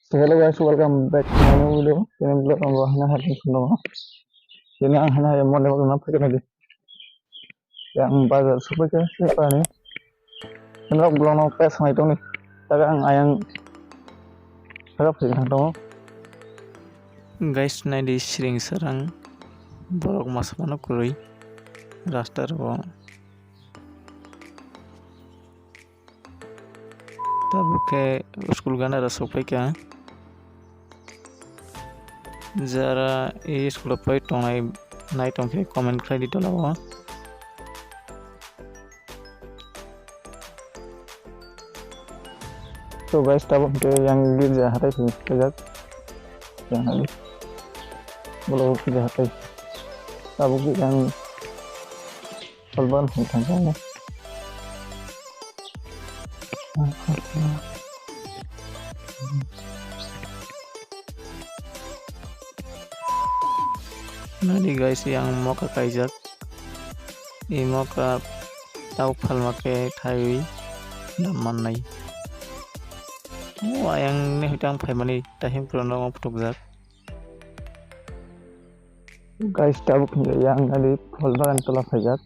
So hello guys, welcome back to my new video. Ini vlog ang hina hari semua. Ini ang hina yang mau lewat mana pergi lagi. Yang bazar super ke siapa ni? Ini vlog belum nak pes sama itu nih. Tapi ang ayang harap sih kan tu. Guys, na di sering serang borok mas mana kurui raster ko. Tabu ke school gana rasopai kya. Jara e school pai tongai nai tongke comment khai dito lawa. So guys, tabu ke yang gil jahat itu kejap. Yang hari belum jahat itu. Tabu ke yang kalban hitam kan. Nah di guys yang mau ke kaijak ini mau ke tahu hal make thai daman nai yang ini hutang family tahim krono mau putuk Guys, tahu yang ada kalban tola kaijak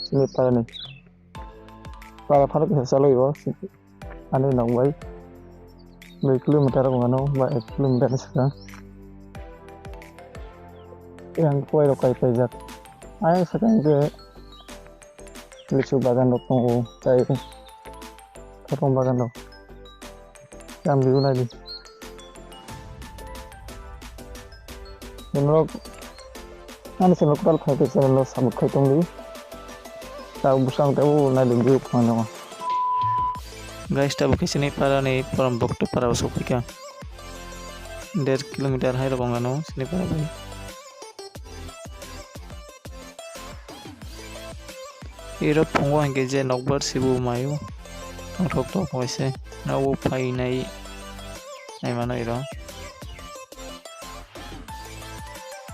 Chini PARA nih para para kita selalu yo ane nang bai 2 kilometer ko ano ba 1 kilometer sekarang yang kue rokai pejat ayang sekarang ke licu bagan dok tunggu cai potong bagan dok yang biru lagi menurut ane sebab kalau kai pejat lo sabuk kai tunggu tahu busang tahu nadi biru mana guys tabu ke Chini PARA ni param bokto para usupika 1.5 kilometer hai rokong ano Chini PARA bai Iro pongo hangge je nokbar sibu mayu thok thok hoise nawo phai nai ai mana iro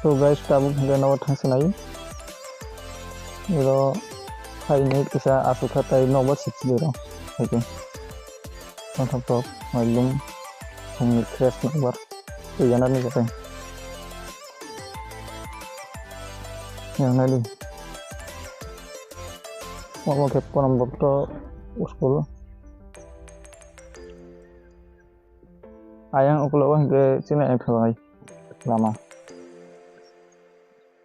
so guys tabu hangge nawo thangsinai iro phai nai kisa asu khatai nokbar sipsi iro okay thok thok mailum hangge crash nokbar yana ni jate yang nali mau ke ponom bokto school ayang ukulo ke Chini PARA lama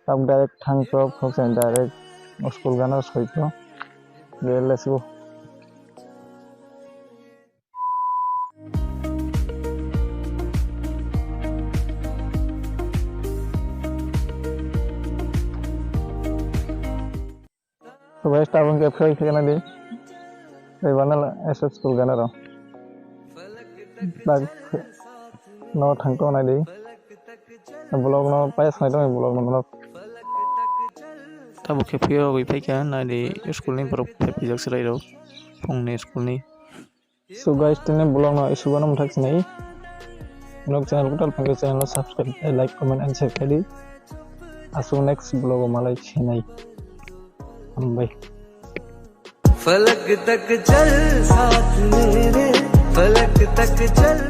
tab direct thang pro phoksen direct school gana soito let's go so guys tabung ke phoi kana di banal SS school gana ro bag no thang to na di blog no pais sai to blog no tabu ke pio goi pai kya na di school ni borok phi jak serai ro phong ni school ni so guys tene blog no isu bana muthak sinai nok channel ko tal phang channel subscribe like comment and share kadi asu next blog malai chinai bye फलक तक चल साथ मेरे फलक तक चल